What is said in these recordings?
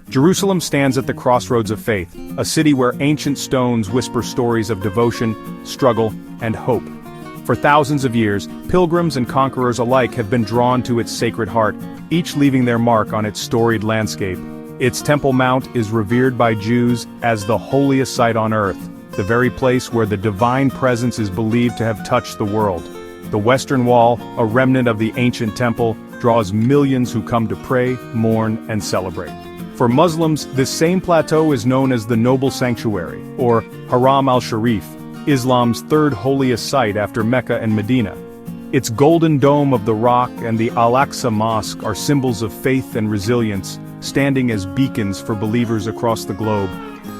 Jerusalem stands at the crossroads of faith, a city where ancient stones whisper stories of devotion, struggle, and hope. For thousands of years, pilgrims and conquerors alike have been drawn to its sacred heart, each leaving their mark on its storied landscape. Its Temple Mount is revered by Jews as the holiest site on earth, the very place where the divine presence is believed to have touched the world. The Western Wall, a remnant of the ancient temple, draws millions who come to pray, mourn, and celebrate. For Muslims, this same plateau is known as the Noble Sanctuary, or Haram al-Sharif, Islam's third holiest site after Mecca and Medina. Its golden dome of the rock and the Al-Aqsa Mosque are symbols of faith and resilience, standing as beacons for believers across the globe.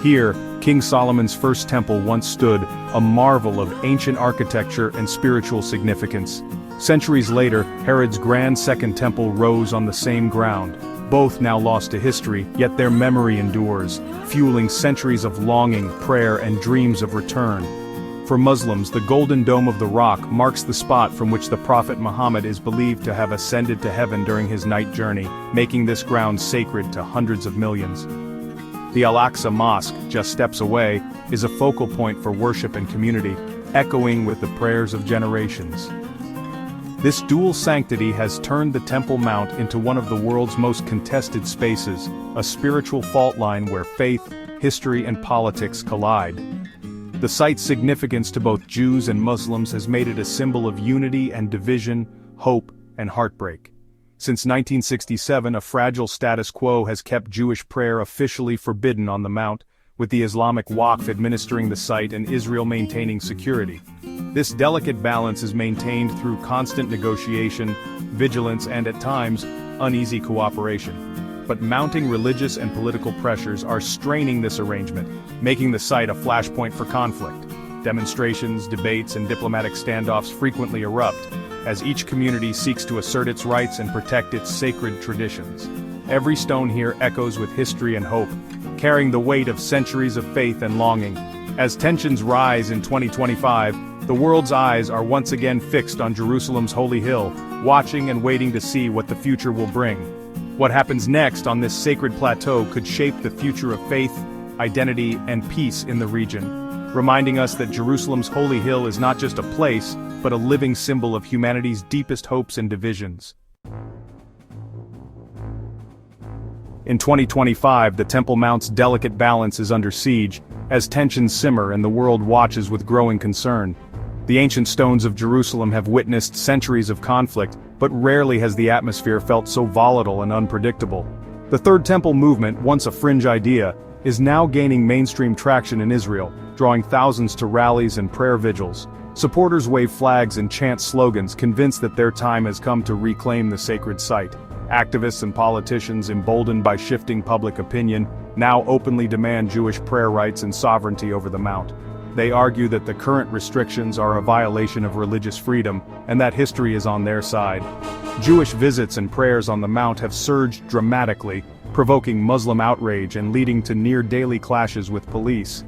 Here, King Solomon's first temple once stood, a marvel of ancient architecture and spiritual significance. Centuries later, Herod's grand second temple rose on the same ground. Both now lost to history, yet their memory endures, fueling centuries of longing, prayer, and dreams of return. For Muslims, the Golden Dome of the Rock marks the spot from which the Prophet Muhammad is believed to have ascended to heaven during his night journey, making this ground sacred to hundreds of millions. The Al-Aqsa Mosque, just steps away, is a focal point for worship and community, echoing with the prayers of generations. This dual sanctity has turned the Temple Mount into one of the world's most contested spaces, a spiritual fault line where faith, history, and politics collide. The site's significance to both Jews and Muslims has made it a symbol of unity and division, hope, and heartbreak. Since 1967, a fragile status quo has kept Jewish prayer officially forbidden on the Mount, with the Islamic Waqf administering the site and Israel maintaining security. This delicate balance is maintained through constant negotiation, vigilance, and at times, uneasy cooperation. But mounting religious and political pressures are straining this arrangement, making the site a flashpoint for conflict. Demonstrations, debates, and diplomatic standoffs frequently erupt, as each community seeks to assert its rights and protect its sacred traditions. Every stone here echoes with history and hope, carrying the weight of centuries of faith and longing. As tensions rise in 2025, the world's eyes are once again fixed on Jerusalem's holy hill, watching and waiting to see what the future will bring. What happens next on this sacred plateau could shape the future of faith, identity, and peace in the region, reminding us that Jerusalem's holy hill is not just a place, but a living symbol of humanity's deepest hopes and divisions. In 2025, the Temple Mount's delicate balance is under siege, as tensions simmer and the world watches with growing concern. The ancient stones of Jerusalem have witnessed centuries of conflict, but rarely has the atmosphere felt so volatile and unpredictable. The Third Temple movement, once a fringe idea, is now gaining mainstream traction in Israel, drawing thousands to rallies and prayer vigils. Supporters wave flags and chant slogans, convinced that their time has come to reclaim the sacred site. Activists and politicians, emboldened by shifting public opinion, now openly demand Jewish prayer rights and sovereignty over the Mount. They argue that the current restrictions are a violation of religious freedom, and that history is on their side. Jewish visits and prayers on the Mount have surged dramatically, provoking Muslim outrage and leading to near-daily clashes with police.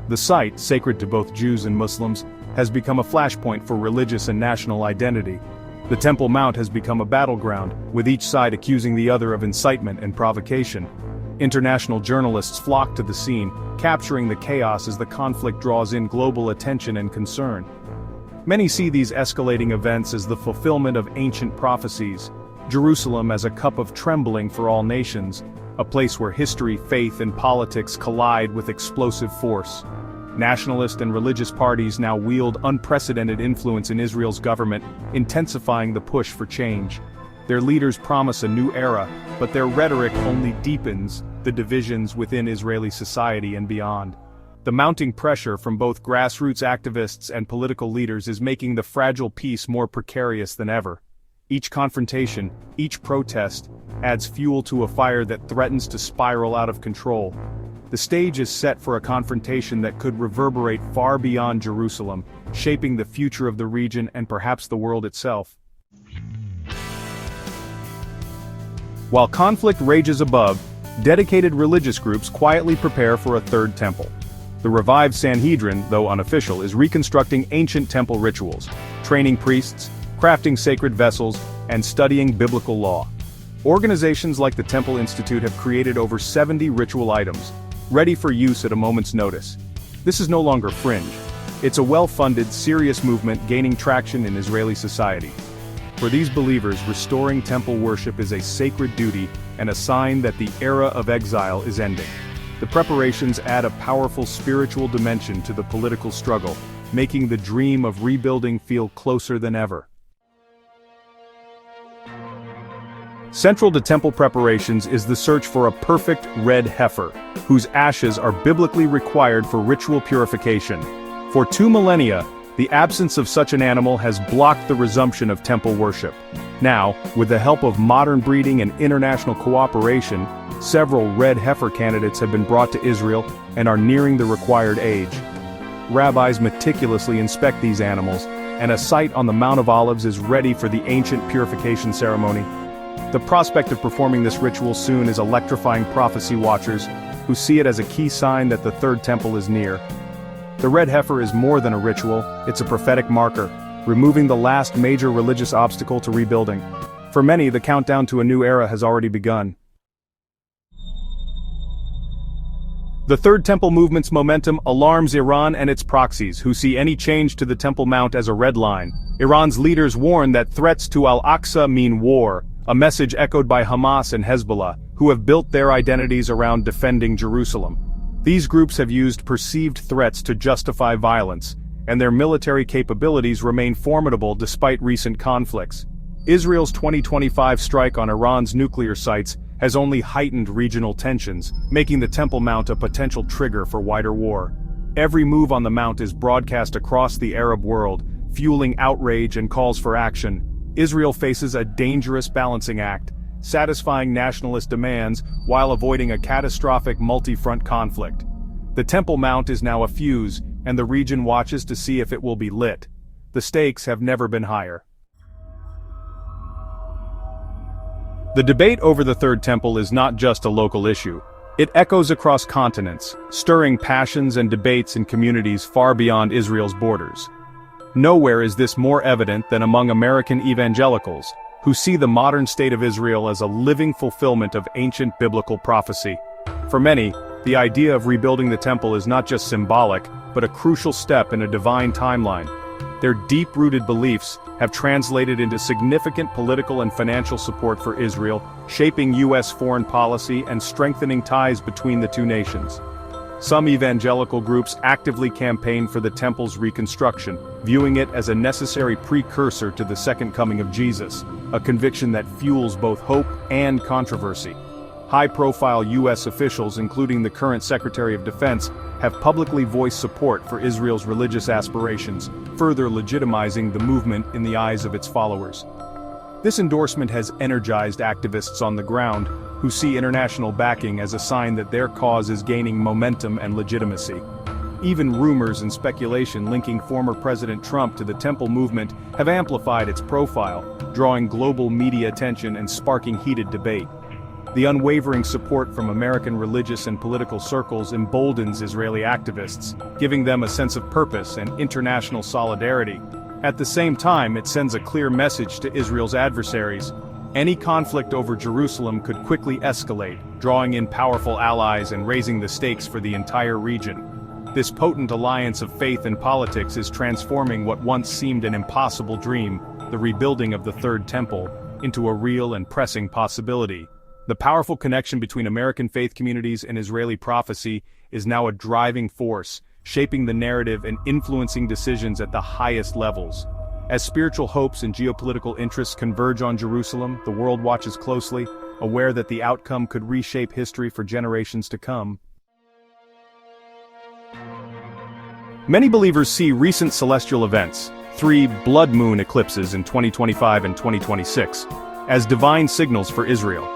The site, sacred to both Jews and Muslims, has become a flashpoint for religious and national identity. The Temple Mount has become a battleground, with each side accusing the other of incitement and provocation. International journalists flock to the scene, capturing the chaos as the conflict draws in global attention and concern. Many see these escalating events as the fulfillment of ancient prophecies, Jerusalem as a cup of trembling for all nations, a place where history, faith, and politics collide with explosive force. Nationalist and religious parties now wield unprecedented influence in Israel's government, intensifying the push for change. Their leaders promise a new era, but their rhetoric only deepens the divisions within Israeli society and beyond. The mounting pressure from both grassroots activists and political leaders is making the fragile peace more precarious than ever. Each confrontation, each protest, adds fuel to a fire that threatens to spiral out of control. The stage is set for a confrontation that could reverberate far beyond Jerusalem, shaping the future of the region and perhaps the world itself. While conflict rages above, dedicated religious groups quietly prepare for a third temple. The revived Sanhedrin, though unofficial, is reconstructing ancient temple rituals, training priests, crafting sacred vessels, and studying biblical law. Organizations like the Temple Institute have created over 70 ritual items, ready for use at a moment's notice. This is no longer fringe. It's a well-funded, serious movement gaining traction in Israeli society. For these believers, restoring temple worship is a sacred duty and a sign that the era of exile is ending. The preparations add a powerful spiritual dimension to the political struggle, making the dream of rebuilding feel closer than ever. Central to temple preparations is the search for a perfect red heifer, whose ashes are biblically required for ritual purification. For 2 millennia, the absence of such an animal has blocked the resumption of temple worship. Now, with the help of modern breeding and international cooperation, several red heifer candidates have been brought to Israel and are nearing the required age. Rabbis meticulously inspect these animals, and a site on the Mount of Olives is ready for the ancient purification ceremony. The prospect of performing this ritual soon is electrifying prophecy watchers, who see it as a key sign that the third temple is near. The red heifer is more than a ritual, it's a prophetic marker, removing the last major religious obstacle to rebuilding. For many, the countdown to a new era has already begun. The Third Temple movement's momentum alarms Iran and its proxies, who see any change to the Temple Mount as a red line. Iran's leaders warn that threats to Al-Aqsa mean war, a message echoed by Hamas and Hezbollah, who have built their identities around defending Jerusalem. These groups have used perceived threats to justify violence, and their military capabilities remain formidable despite recent conflicts. Israel's 2025 strike on Iran's nuclear sites has only heightened regional tensions, making the Temple Mount a potential trigger for wider war. Every move on the Mount is broadcast across the Arab world, fueling outrage and calls for action. Israel faces a dangerous balancing act, satisfying nationalist demands while avoiding a catastrophic multi-front conflict. The Temple Mount is now a fuse, and the region watches to see if it will be lit. The stakes have never been higher. The debate over the Third Temple is not just a local issue. It echoes across continents, stirring passions and debates in communities far beyond Israel's borders. Nowhere is this more evident than among American evangelicals, who see the modern state of Israel as a living fulfillment of ancient biblical prophecy. For many, the idea of rebuilding the temple is not just symbolic, but a crucial step in a divine timeline. Their deep-rooted beliefs have translated into significant political and financial support for Israel, shaping U.S. foreign policy and strengthening ties between the two nations. Some evangelical groups actively campaign for the temple's reconstruction, viewing it as a necessary precursor to the second coming of Jesus, a conviction that fuels both hope and controversy. High-profile U.S. officials, including the current Secretary of Defense, have publicly voiced support for Israel's religious aspirations, further legitimizing the movement in the eyes of its followers. This endorsement has energized activists on the ground, who see international backing as a sign that their cause is gaining momentum and legitimacy. Even rumors and speculation linking former President Trump to the Temple movement have amplified its profile, drawing global media attention and sparking heated debate. The unwavering support from American religious and political circles emboldens Israeli activists, giving them a sense of purpose and international solidarity. At the same time, it sends a clear message to Israel's adversaries. Any conflict over Jerusalem could quickly escalate, drawing in powerful allies and raising the stakes for the entire region. This potent alliance of faith and politics is transforming what once seemed an impossible dream, the rebuilding of the Third Temple, into a real and pressing possibility. The powerful connection between American faith communities and Israeli prophecy is now a driving force, shaping the narrative and influencing decisions at the highest levels. As spiritual hopes and geopolitical interests converge on Jerusalem, the world watches closely, aware that the outcome could reshape history for generations to come. Many believers see recent celestial events, 3 blood moon eclipses in 2025 and 2026, as divine signals for Israel.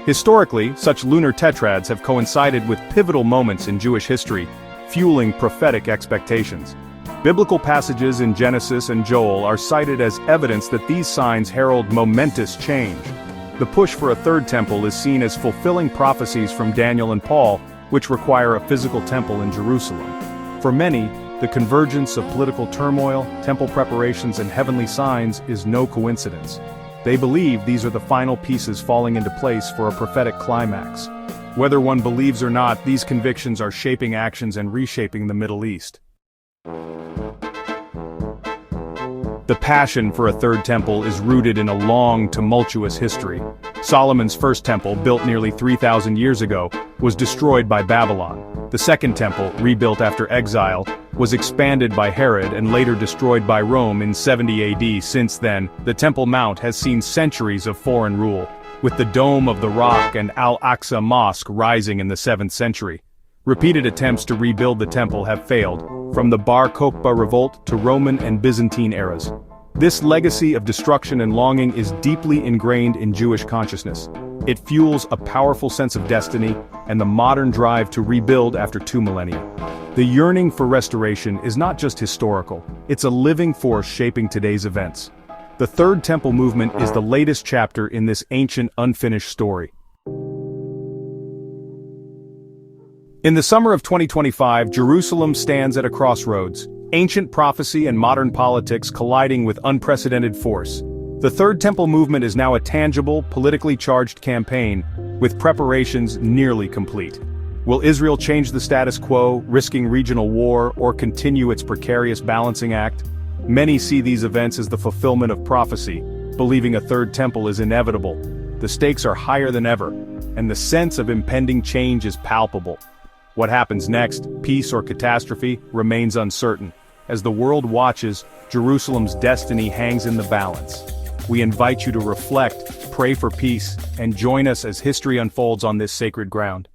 Historically, such lunar tetrads have coincided with pivotal moments in Jewish history, fueling prophetic expectations. Biblical passages in Genesis and Joel are cited as evidence that these signs herald momentous change. The push for a third temple is seen as fulfilling prophecies from Daniel and Paul, which require a physical temple in Jerusalem. For many, the convergence of political turmoil, temple preparations, and heavenly signs is no coincidence. They believe these are the final pieces falling into place for a prophetic climax. Whether one believes or not, these convictions are shaping actions and reshaping the Middle East. The passion for a third temple is rooted in a long, tumultuous history. Solomon's first temple, built nearly 3,000 years ago, was destroyed by Babylon. The second temple, rebuilt after exile, was expanded by Herod and later destroyed by Rome in 70 AD. Since then, the Temple Mount has seen centuries of foreign rule, with the Dome of the Rock and Al-Aqsa Mosque rising in the 7th century. Repeated attempts to rebuild the temple have failed, from the Bar Kokhba revolt to Roman and Byzantine eras. This legacy of destruction and longing is deeply ingrained in Jewish consciousness. It fuels a powerful sense of destiny and the modern drive to rebuild after 2 millennia. The yearning for restoration is not just historical, it's a living force shaping today's events. The Third Temple movement is the latest chapter in this ancient, unfinished story. In the summer of 2025, Jerusalem stands at a crossroads, ancient prophecy and modern politics colliding with unprecedented force. The Third Temple movement is now a tangible, politically charged campaign, with preparations nearly complete. Will Israel change the status quo, risking regional war, or continue its precarious balancing act? Many see these events as the fulfillment of prophecy, believing a third temple is inevitable. The stakes are higher than ever, and the sense of impending change is palpable. What happens next, peace or catastrophe, remains uncertain. As the world watches, Jerusalem's destiny hangs in the balance. We invite you to reflect, pray for peace, and join us as history unfolds on this sacred ground.